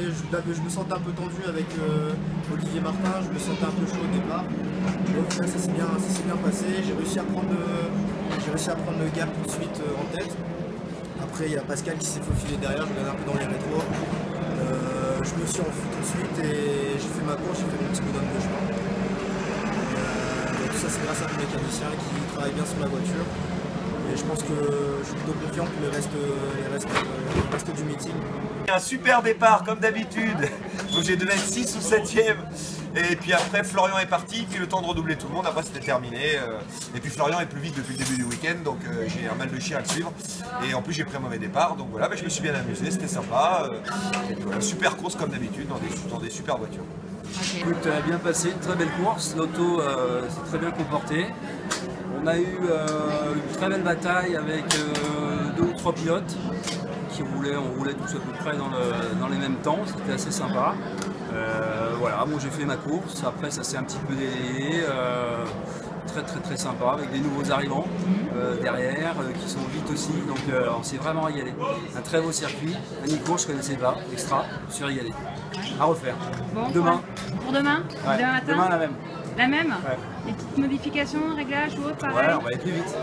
je me sentais un peu tendu avec Olivier Martin, je me sentais un peu chaud au départ. Mais au final, ça s'est bien passé. J'ai réussi à prendre le gap tout de suite en tête. Après, il y a Pascal qui s'est faufilé derrière, je regardais un peu dans les rétros. Je me suis enfui tout de suite et j'ai fait ma course, j'ai fait mon petit bonhomme de chemin. Tout ça, c'est grâce à mon mécanicien qui travaille bien sur la voiture. Et je pense que je suis plutôt confiant pour le reste du meeting. Un super départ comme d'habitude, donc j'ai donné 6 ou 7e. Et puis après Florian est parti, puis le temps de redoubler tout le monde, après c'était terminé. Et puis Florian est plus vite depuis le début du week-end, donc j'ai un mal de chien à le suivre. Et en plus j'ai pris un mauvais départ, donc voilà, je me suis bien amusé, c'était sympa. Et puis voilà, super course comme d'habitude dans des super voitures. Okay. Écoute, bien passé, très belle course, l'auto s'est très bien comportée. On a eu une très belle bataille avec 2 ou 3 pilotes qui roulaient, on roulait tous à peu près dans les mêmes temps, c'était assez sympa. Voilà, bon, j'ai fait ma course, après ça s'est un petit peu délayé, très sympa, avec des nouveaux arrivants derrière, qui sont vite aussi, donc on s'est vraiment régalé. Un très beau circuit, une course je ne connaissais pas, extra, je suis régalé. À refaire. Bon, demain. Pour demain? Ouais, demain matin? Demain la même. La même? Ouais. Des petites modifications, réglages ou autre pareil? Ouais, on va aller plus vite.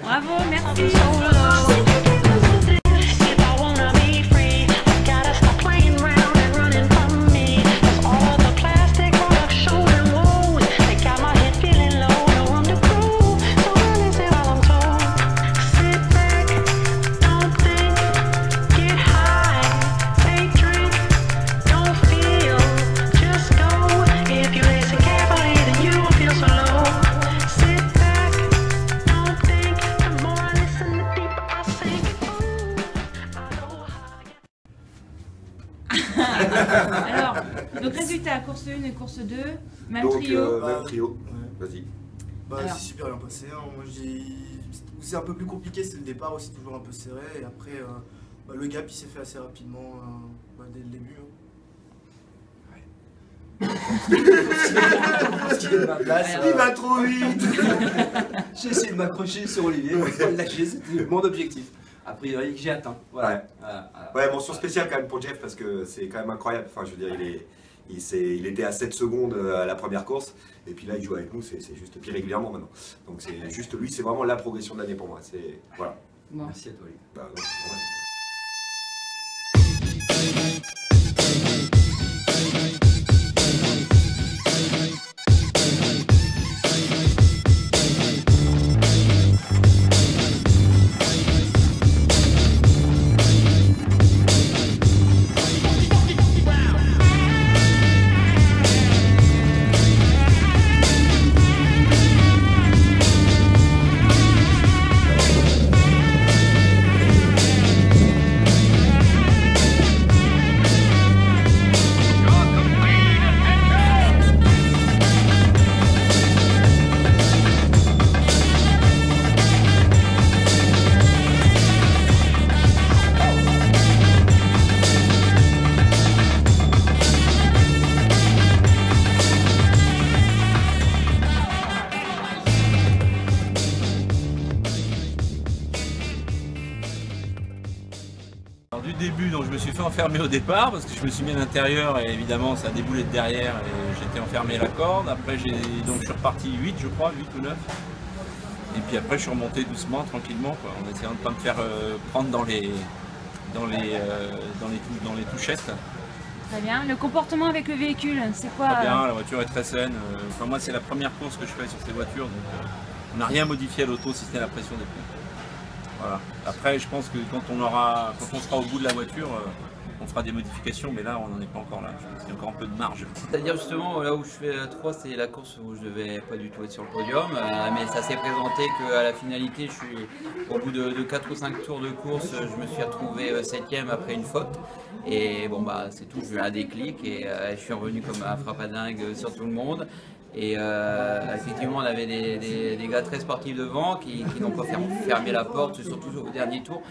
Bravo, merci. Alors, donc résultat, course 1 et course 2, même trio. Même trio, vas-y. C'est super bien passé, hein. Moi, c'est un peu plus compliqué, c'est le départ aussi toujours un peu serré. Et après, le gap il s'est fait assez rapidement dès le début. Il va trop vite. J'ai essayé de m'accrocher sur Olivier, pas le lâcher, c'était mon objectif. A priori que j'ai atteint. Voilà. Ouais, mention spéciale quand même pour Jeff parce que c'est quand même incroyable. Enfin, je veux dire, il était à 7 secondes à la première course et puis là il joue avec nous, c'est juste pire régulièrement maintenant. Donc c'est juste lui, c'est vraiment la progression de l'année pour moi. Voilà. Bon. Merci à toi, Olivier. Ouais. Du début, donc je me suis fait enfermer au départ parce que je me suis mis à l'intérieur et évidemment ça a déboulé de derrière et j'étais enfermé à la corde. Après je suis reparti 8 je crois, 8 ou 9. Et puis après je suis remonté doucement, tranquillement, quoi, en essayant de ne pas me faire prendre dans les touchettes. Très bien. Le comportement avec le véhicule, c'est quoi? Très bien, la voiture est très saine. Enfin, moi c'est la première course que je fais sur ces voitures, donc on n'a rien modifié à l'auto si ce n'est la pression des pneus. Voilà. Après, je pense que quand on sera au bout de la voiture, on fera des modifications, mais là, on n'en est pas encore là. Je pense qu'il y a encore un peu de marge. C'est-à-dire justement, là où je fais la 3, c'est la course où je devais pas du tout être sur le podium, mais ça s'est présenté qu'à la finalité, au bout de 4 ou 5 tours de course, je me suis retrouvé 7e après une faute. Et bon, bah c'est tout, j'ai eu un déclic et je suis revenu comme un frappe à dingue sur tout le monde. Et effectivement, on avait des gars très sportifs devant qui n'ont pas fermé la porte, surtout au dernier tour.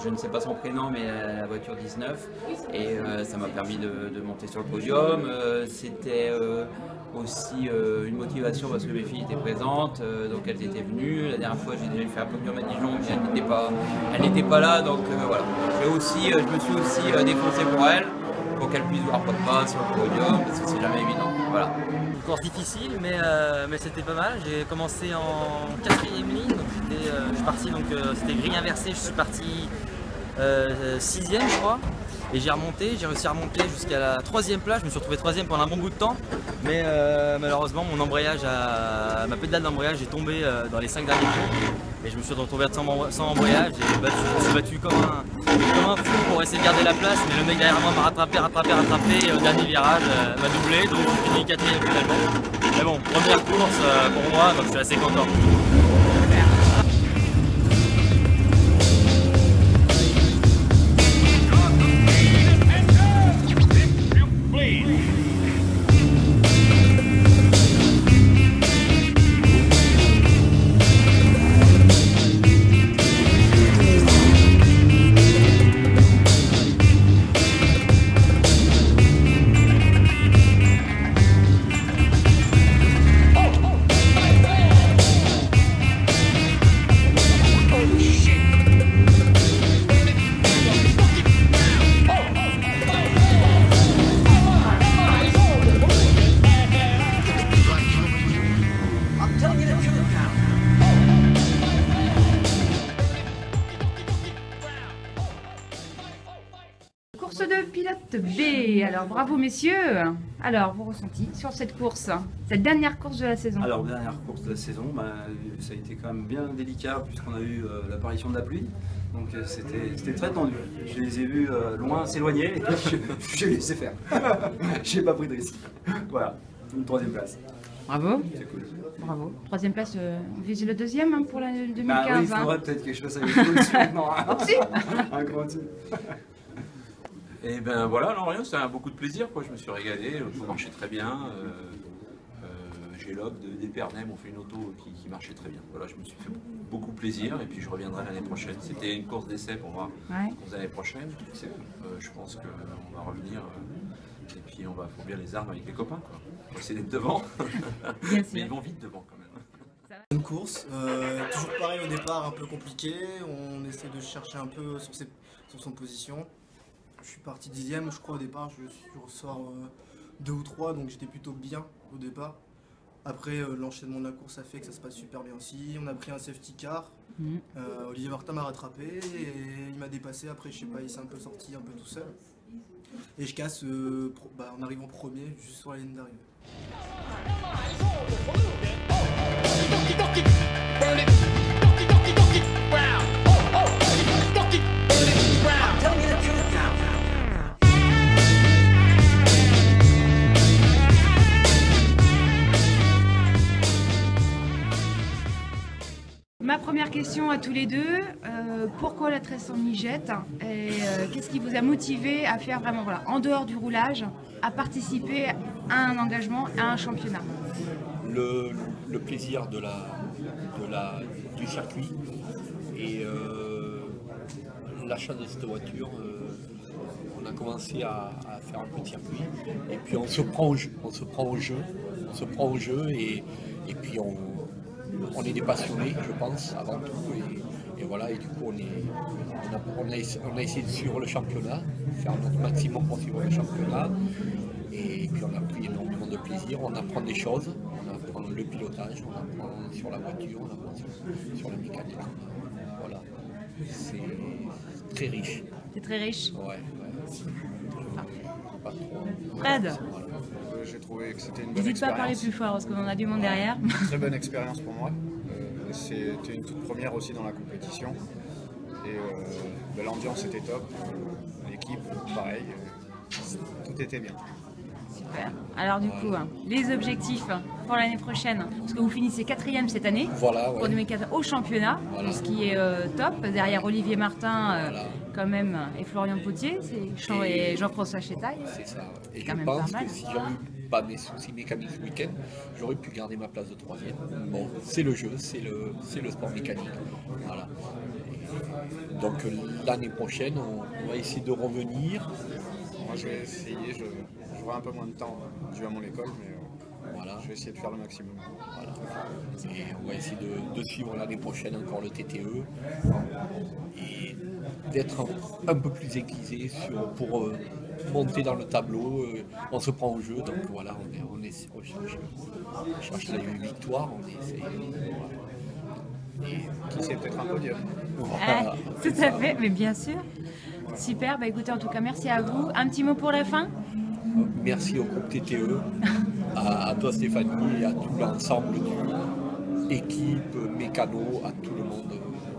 Je ne sais pas son prénom, mais la voiture 19. Et ça m'a permis de monter sur le podium. C'était aussi une motivation parce que mes filles étaient présentes, donc elles étaient venues. La dernière fois, j'ai déjà fait un podium à Dijon, mais elles n'étaient pas là. Donc voilà. Je me suis aussi défoncé pour elles. pour qu'elle puisse voir papa sur le podium, parce que c'est jamais évident. Voilà. Une course difficile, mais c'était pas mal. J'ai commencé en 4e ligne, donc je suis parti, donc c'était grille inversée, je suis parti 6e je crois. Et j'ai réussi à remonter jusqu'à la 3e place. Je me suis retrouvé 3e pendant un bon bout de temps. Mais malheureusement, ma pédale d'embrayage est tombée dans les 5 derniers tours. Et je me suis retrouvé sans embrayage. Et je me suis battu comme un fou pour essayer de garder la place. Mais le mec derrière moi m'a rattrapé. Et au dernier virage, m'a doublé. Donc j'ai fini 4e finalement. Mais bon, première course pour moi, donc je suis assez content. Course de pilote B. Alors bravo messieurs. Alors vos ressentis sur cette course, cette dernière course de la saison. Alors dernière course de la saison, ça a été quand même bien délicat puisqu'on a eu l'apparition de la pluie. Donc c'était très tendu. Je les ai vus loin s'éloigner et je les ai laissé faire. J'ai pas pris de risque. Voilà, une 3e place. Bravo. C'est cool. Bravo. 3e place, on vise le 2e pour l'année 2015. Bah oui, il faudrait peut-être que je fasse avec vous aussi maintenant. Un grand dessus. Et ben voilà, non rien, c'était beaucoup de plaisir, quoi. Je me suis régalé, l'auto marchait très bien. G-Log d'Épernay m'ont fait une auto qui marchait très bien. Voilà, je me suis fait beaucoup plaisir et puis je reviendrai l'année prochaine. C'était une course d'essai pour moi, l'année prochaine. Je pense qu'on va revenir et puis faut bien les armes avec les copains, quoi. On va essayer d'être devant, Bien sûr. mais ils vont vite devant quand même. Une course, toujours pareil au départ, un peu compliqué. On essaie de chercher un peu sur son position. Je suis parti 10e, je crois, au départ. Je ressors 2 ou 3, donc j'étais plutôt bien au départ. Après, l'enchaînement de la course a fait que ça se passe super bien aussi. On a pris un safety car. Olivier Martin m'a rattrapé et il m'a dépassé. Après, je sais pas, il s'est un peu sorti un peu tout seul. Et je casse en arrivant premier, juste sur la ligne d'arrivée. Ma première question à tous les deux, pourquoi la Tresse en Nigette et qu'est-ce qui vous a motivé à faire vraiment, voilà, en dehors du roulage, à participer à un engagement, à un championnat? Le plaisir du circuit et l'achat de cette voiture. On a commencé à faire un peu de circuit et puis on se prend au jeu et puis on est des passionnés, je pense, avant tout, et voilà, et du coup on a essayé de suivre le championnat, faire notre maximum pour suivre le championnat, et puis on a pris énormément de plaisir, on apprend des choses, on apprend le pilotage, on apprend sur la voiture, on apprend sur la mécanique, voilà, c'est très riche. C'est très riche. Ouais. Parfait. Pas trop. Fred, j'ai trouvé que c'était une bonne n'hésite pas à parler expérience. plus fort parce qu'on a du monde derrière. Très bonne expérience pour moi. C'était une toute première aussi dans la compétition. Et l'ambiance était top. L'équipe, pareil. Tout était bien. Super. Alors du coup, les objectifs pour l'année prochaine, parce que vous finissez 4e cette année, Voilà, ouais. pour 2004 au championnat, Voilà. ce qui est top, derrière Olivier Martin Voilà. quand même, et Florian Potier, et Jean-François Chétaille. C'est ça. Et quand je même pense pas mal. que si j'avais eu pas mes soucis mécaniques ce week-end, j'aurais pu garder ma place de 3e. Bon, c'est le jeu, c'est le sport mécanique. Voilà. Et donc l'année prochaine, on va essayer de revenir. Moi, je vais essayer. Je vois un peu moins de temps dû à mon école, mais Voilà. je vais essayer de faire le maximum. Voilà. Et on va essayer de suivre l'année prochaine encore le TTE et d'être un peu plus aiguisé pour monter dans le tableau, on se prend au jeu, donc voilà, on cherche la victoire, on essaie. Voilà. Et qui sait, peut-être un podium. Voilà, Tout à fait, mais bien sûr. Super, bah écoutez, en tout cas, merci à vous. Un petit mot pour la fin? Merci au groupe TTE, à toi Stéphanie et à tout l'ensemble de l'équipe, mécano, à tout le monde.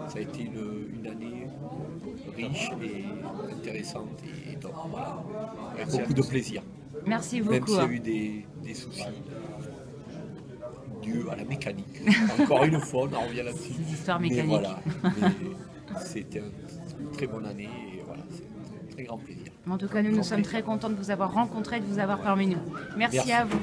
Ça a été une année riche et intéressante et donc voilà, avec beaucoup de plaisir. Merci beaucoup. Même s'il y a eu des soucis dus à la mécanique. Encore une fois, on en revient là-dessus. Des histoires mécaniques. Mais voilà, c'était une très bonne année et voilà, c'est un très grand plaisir. En tout cas, nous sommes très contents de vous avoir rencontré et de vous avoir parmi nous. Merci. À vous.